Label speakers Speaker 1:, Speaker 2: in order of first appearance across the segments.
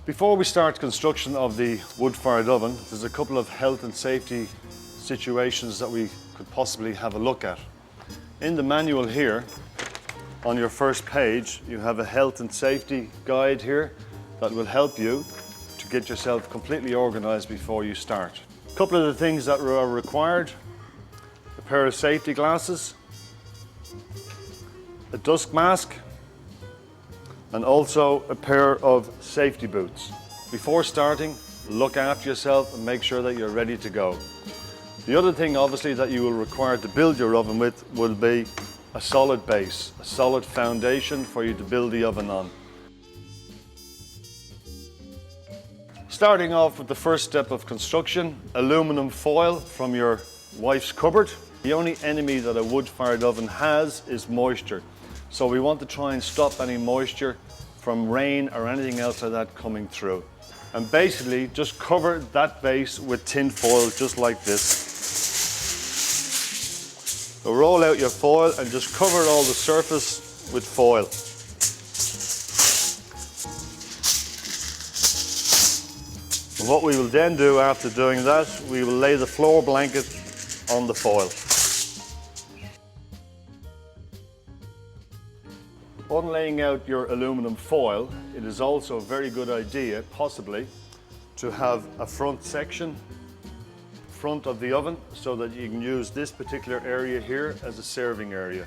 Speaker 1: Before we start construction of the wood-fired oven, there's a couple of health and safety situations that we could possibly have a look at. In the manual here, on your first page, you have a health and safety guide here that will help you to get yourself completely organized before you start. A couple of the things that are required: a pair of safety glasses, a dust mask, and also a pair of safety boots. Before starting, look after yourself and make sure that you're ready to go. The other thing obviously that you will require to build your oven with will be a solid base, a solid foundation for you to build the oven on. Starting off with the first step of construction, aluminum foil from your wife's cupboard. The only enemy that a wood-fired oven has is moisture. So we want to try and stop any moisture from rain or anything else like that coming through. And basically just cover that base with tin foil just like this. So roll out your foil and just cover all the surface with foil. And what we will then do after doing that, we will lay the floor blanket on the foil. On laying out your aluminum foil, it is also a very good idea, possibly, to have a front section, front of the oven, so that you can use this particular area here as a serving area.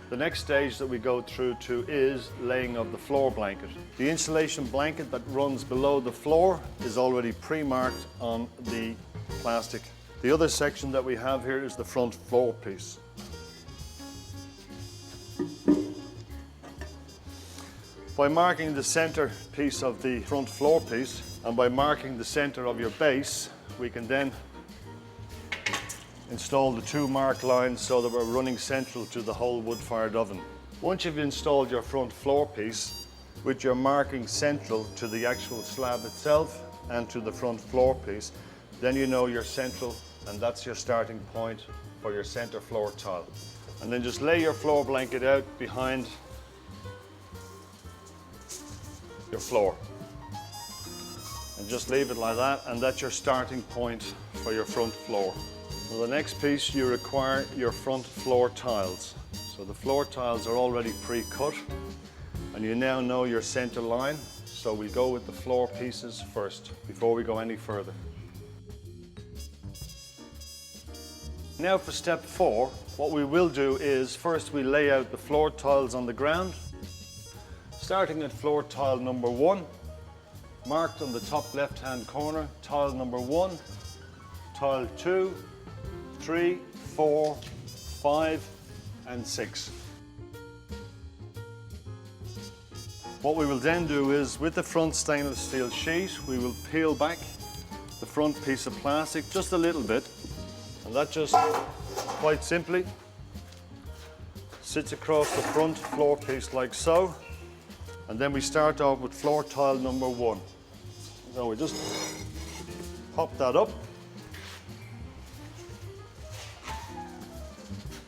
Speaker 1: The next stage that we go through to is laying of the floor blanket. The insulation blanket that runs below the floor is already pre-marked on the plastic. The other section that we have here is the front floor piece. By marking the center piece of the front floor piece and by marking the center of your base, we can then install the two marked lines so that we're running central to the whole wood-fired oven. Once you've installed your front floor piece with your marking central to the actual slab itself and to the front floor piece, then you know you're central, and that's your starting point for your center floor tile. And then just lay your floor blanket out behind your floor and just leave it like that, and that's your starting point for your front floor. For the next piece, you require your front floor tiles. So the floor tiles are already pre-cut and you now know your center line, so we go with the floor pieces first before we go any further. Now for step 4, what we will do is first we lay out the floor tiles on the ground. Starting at floor tile number 1, marked on the top left-hand corner, tile number 1, tile 2, 3, 4, 5, and 6. What we will then do is, with the front stainless steel sheet, we will peel back the front piece of plastic just a little bit, and that just quite simply sits across the front floor piece like so. And then we start off with floor tile number 1. So we just pop that up.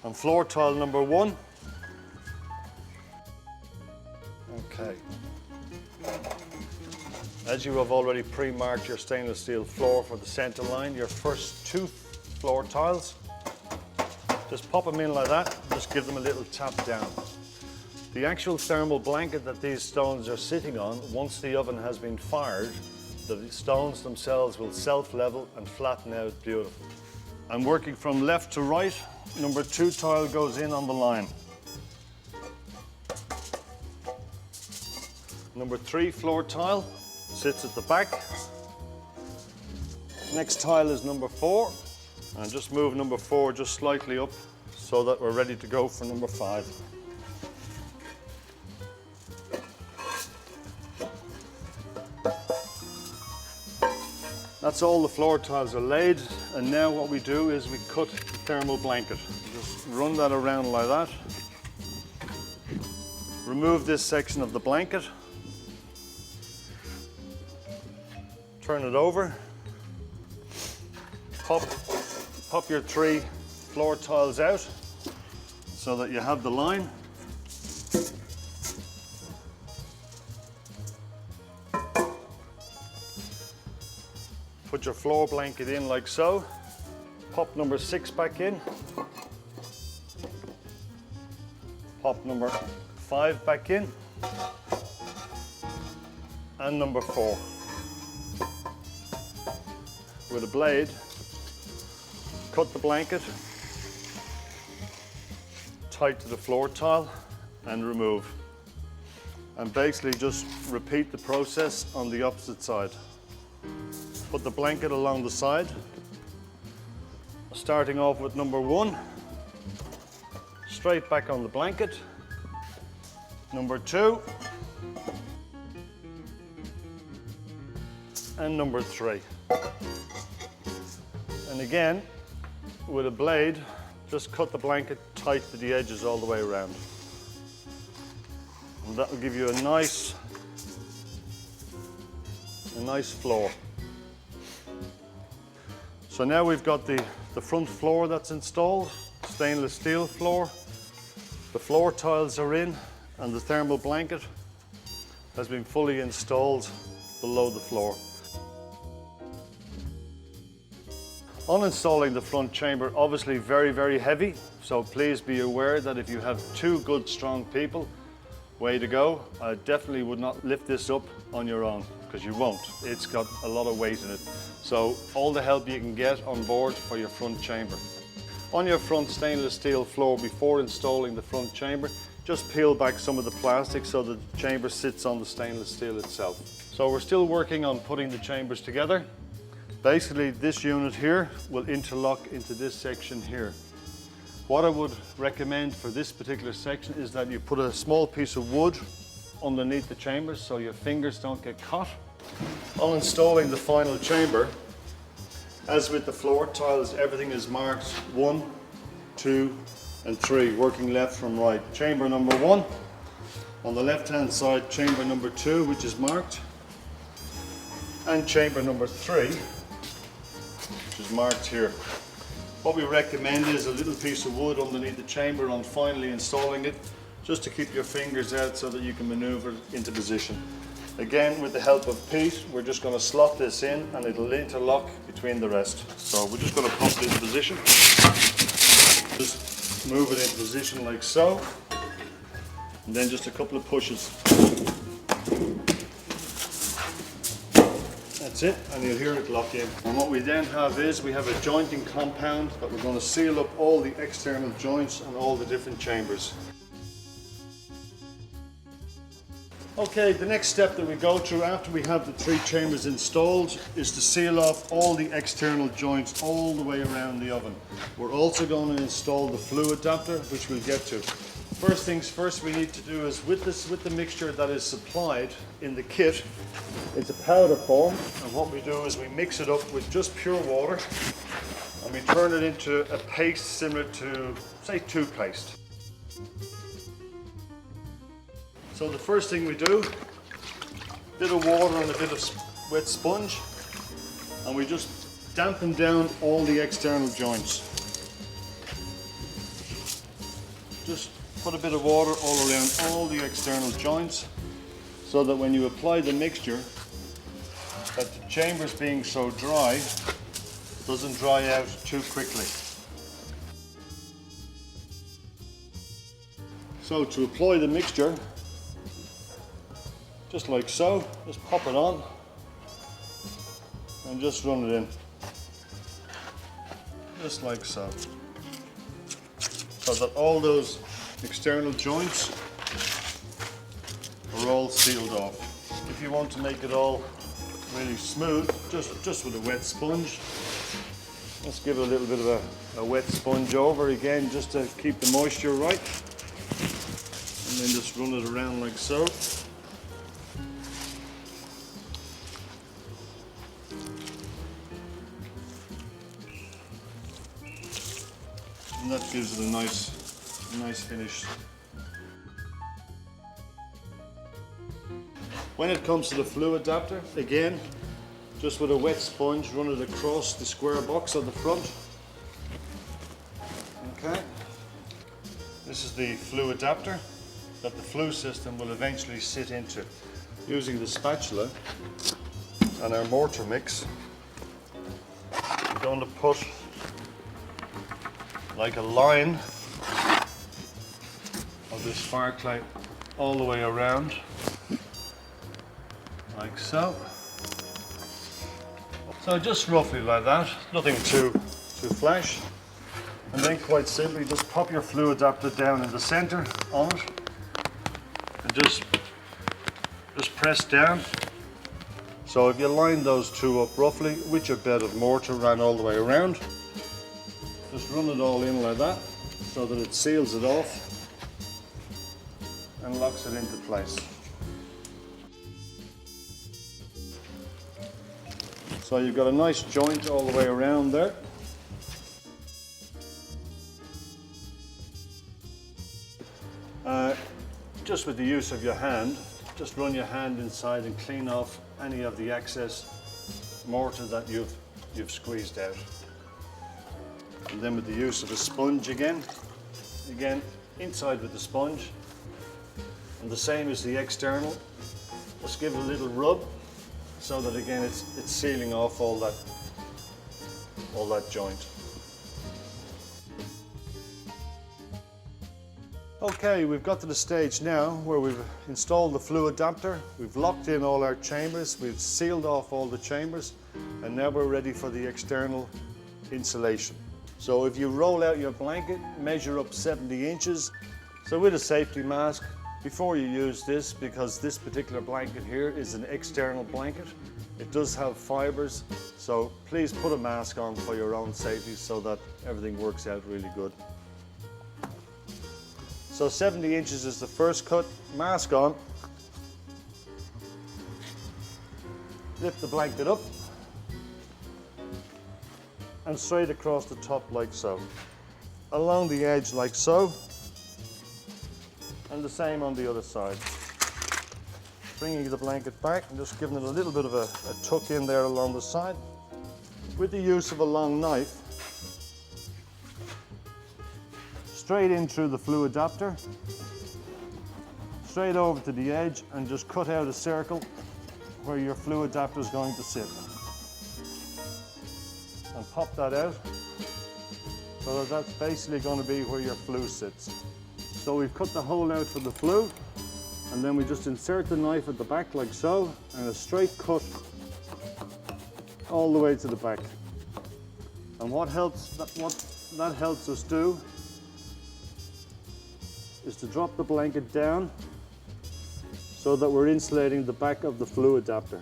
Speaker 1: And floor tile number 1. Okay. As you have already pre-marked your stainless steel floor for the center line, your first 2 floor tiles, just pop them in like that, just give them a little tap down. The actual thermal blanket that these stones are sitting on, once the oven has been fired, the stones themselves will self-level and flatten out beautifully. I'm working from left to right. Number 2 tile goes in on the line. Number 3 floor tile sits at the back. Next tile is number 4. And just move number 4 just slightly up so that we're ready to go for number 5. That's all the floor tiles are laid, and now what we do is we cut the thermal blanket. Just run that around like that. Remove this section of the blanket. Turn it over. Pop your 3 floor tiles out so that you have the line. Put your floor blanket in like so. Pop number 6 back in. Pop number 5 back in. And number 4. With a blade, cut the blanket tight to the floor tile and remove. And basically just repeat the process on the opposite side. Put the blanket along the side, starting off with number 1, straight back on the blanket, number 2, and number 3. And again, with a blade, just cut the blanket tight to the edges all the way around. And that will give you a nice floor. So now we've got the front floor that's installed, stainless steel floor. The floor tiles are in and the thermal blanket has been fully installed below the floor. On installing the front chamber, obviously very, very heavy, so please be aware that if you have 2 good, strong people, way to go. I definitely would not lift this up on your own, because you won't. It's got a lot of weight in it. So all the help you can get on board for your front chamber. On your front stainless steel floor, before installing the front chamber, just peel back some of the plastic so that the chamber sits on the stainless steel itself. So we're still working on putting the chambers together. Basically, this unit here will interlock into this section here. What I would recommend for this particular section is that you put a small piece of wood underneath the chambers so your fingers don't get caught. On installing the final chamber, as with the floor tiles, everything is marked 1, 2, and 3, working left from right. Chamber number 1, on the left hand side, chamber number 2, which is marked, and chamber number 3, which is marked here. What we recommend is a little piece of wood underneath the chamber on finally installing it, just to keep your fingers out so that you can maneuver into position. Again, with the help of Pete, we're just going to slot this in and it'll interlock between the rest. So we're just going to pop it into position. Just move it into position like so, and then just a couple of pushes. That's it, and you'll hear it lock in. And what we then have is we have a jointing compound that we're going to seal up all the external joints and all the different chambers. Okay, the next step that we go through after we have the 3 chambers installed is to seal off all the external joints all the way around the oven. We're also going to install the flue adapter, which we'll get to. First things first, we need to do is with the mixture that is supplied in the kit, it's a powder form, and what we do is we mix it up with just pure water and we turn it into a paste similar to, say, toothpaste. So the first thing we do, a bit of water and a bit of wet sponge, and we just dampen down all the external joints. Just put a bit of water all around all the external joints so that when you apply the mixture, that the chambers being so dry doesn't dry out too quickly. So to apply the mixture, just like so, just pop it on and just run it in, just like so, so that all those external joints are all sealed off. If you want to make it all really smooth, just with a wet sponge, let's give it a little bit of a wet sponge over again, just to keep the moisture right, and then just run it around like so. And that gives it a nice finish. When it comes to the flue adapter, again, just with a wet sponge, run it across the square box on the front. Okay. This is the flue adapter that the flue system will eventually sit into. Using the spatula and our mortar mix, going to put like a line of this sparklight all the way around, like so. So just roughly like that, nothing too flash. And then quite simply just pop your fluid adapter down in the center on it and just press down. So if you line those two up roughly with your bed of mortar ran all the way around, just run it all in like that so that it seals it off and locks it into place. So you've got a nice joint all the way around there. Just with the use of your hand, just run your hand inside and clean off any of the excess mortar that you've squeezed out. And then with the use of a sponge again inside with the sponge, and the same as the external, just give it a little rub so that again it's sealing off all that joint. Okay, we've got to the stage now where we've installed the fluid adapter, we've locked in all our chambers, we've sealed off all the chambers, and now we're ready for the external insulation. So if you roll out your blanket, measure up 70 inches. So with a safety mask, before you use this, because this particular blanket here is an external blanket, it does have fibers, so please put a mask on for your own safety so that everything works out really good. So 70 inches is the first cut, mask on. Lift the blanket up and straight across the top like so. Along the edge like so, and the same on the other side. Bringing the blanket back and just giving it a little bit of a tuck in there along the side. With the use of a long knife, straight in through the fluid adapter, straight over to the edge, and just cut out a circle where your fluid adapter is going to sit. And pop that out so that that's basically going to be where your flue sits. So we've cut the hole out for the flue, and then we just insert the knife at the back like so, and a straight cut all the way to the back. And what that helps us do is to drop the blanket down so that we're insulating the back of the fluid adapter.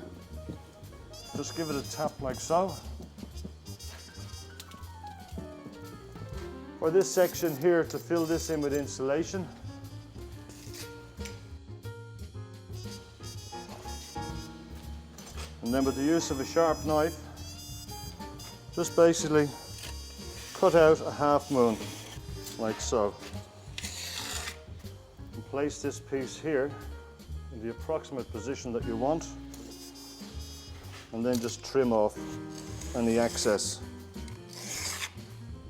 Speaker 1: Just give it a tap like so. For this section here, to fill this in with insulation, and then with the use of a sharp knife, just basically cut out a half moon like so. Place this piece here in the approximate position that you want, and then just trim off any excess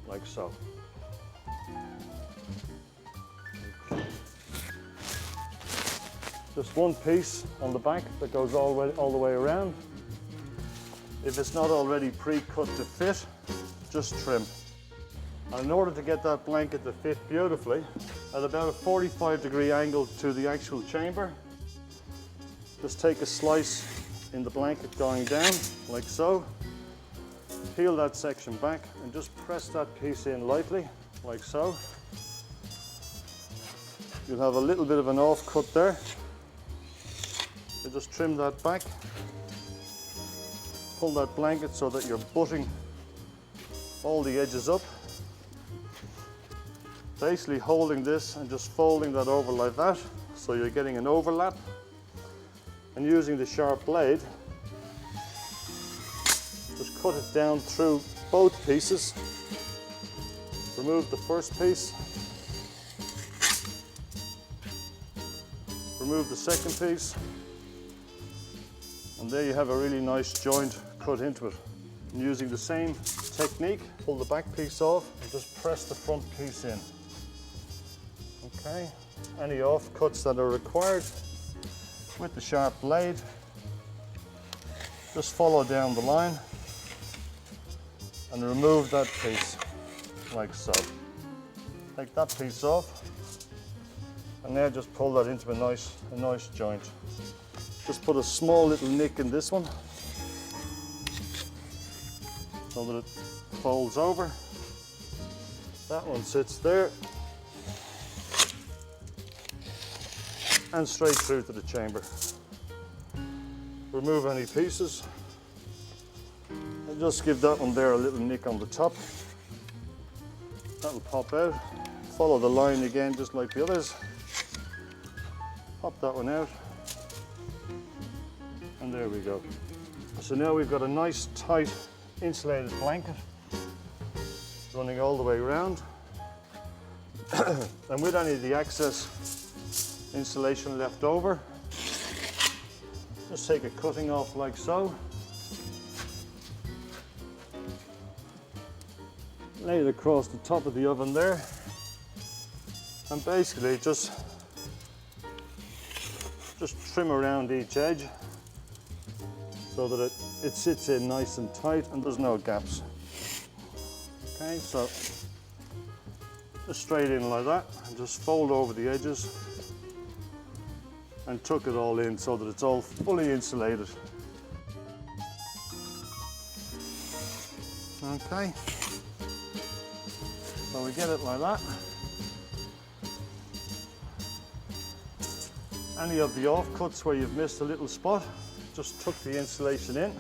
Speaker 1: like so. Just one piece on the back that goes all the way around. If it's not already pre-cut to fit, just trim. And in order to get that blanket to fit beautifully, at about a 45-degree angle to the actual chamber, just take a slice in the blanket going down, like so. Peel that section back and just press that piece in lightly, like so. You'll have a little bit of an off-cut there. You just trim that back. Pull that blanket so that you're butting all the edges up. Basically holding this and just folding that over like that, so you're getting an overlap. And using the sharp blade, just cut it down through both pieces. Remove the first piece. Remove the second piece. And there you have a really nice joint cut into it. And using the same technique, pull the back piece off and just press the front piece in. Okay, any offcuts that are required with the sharp blade, just follow down the line and remove that piece like so. Take that piece off, and now just pull that into a nice joint. Just put a small little nick in this one so that it folds over. That one sits there and straight through to the chamber. Remove any pieces and just give that one there a little nick on the top. That'll pop out. Follow the line again just like the others. Pop that one out. And there we go. So now we've got a nice tight insulated blanket running all the way around. And with any of the excess insulation left over, just take a cutting off like so. Lay it across the top of the oven there. And basically just trim around each edge so that it sits in nice and tight and there's no gaps. Okay, so just straight in like that and just fold over the edges and tuck it all in so that it's all fully insulated. Okay, so we get it like that. Any of the offcuts where you've missed a little spot, just tuck the insulation in.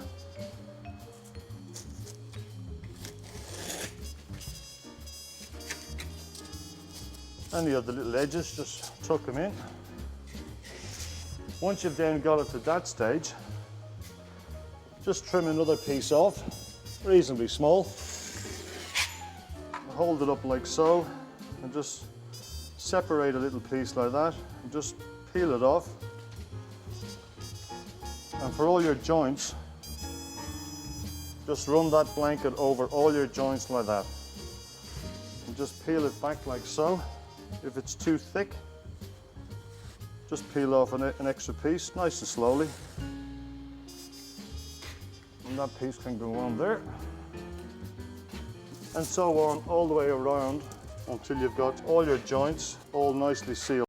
Speaker 1: Any of the little edges, just tuck them in. Once you've then got it to that stage, just trim another piece off, reasonably small. Hold it up like so, and just separate a little piece like that, and just peel it off. And for all your joints, just run that blanket over all your joints like that. And just peel it back like so. If it's too thick, just peel off an extra piece, nice and slowly. And that piece can go on there. And so on all the way around until you've got all your joints all nicely sealed.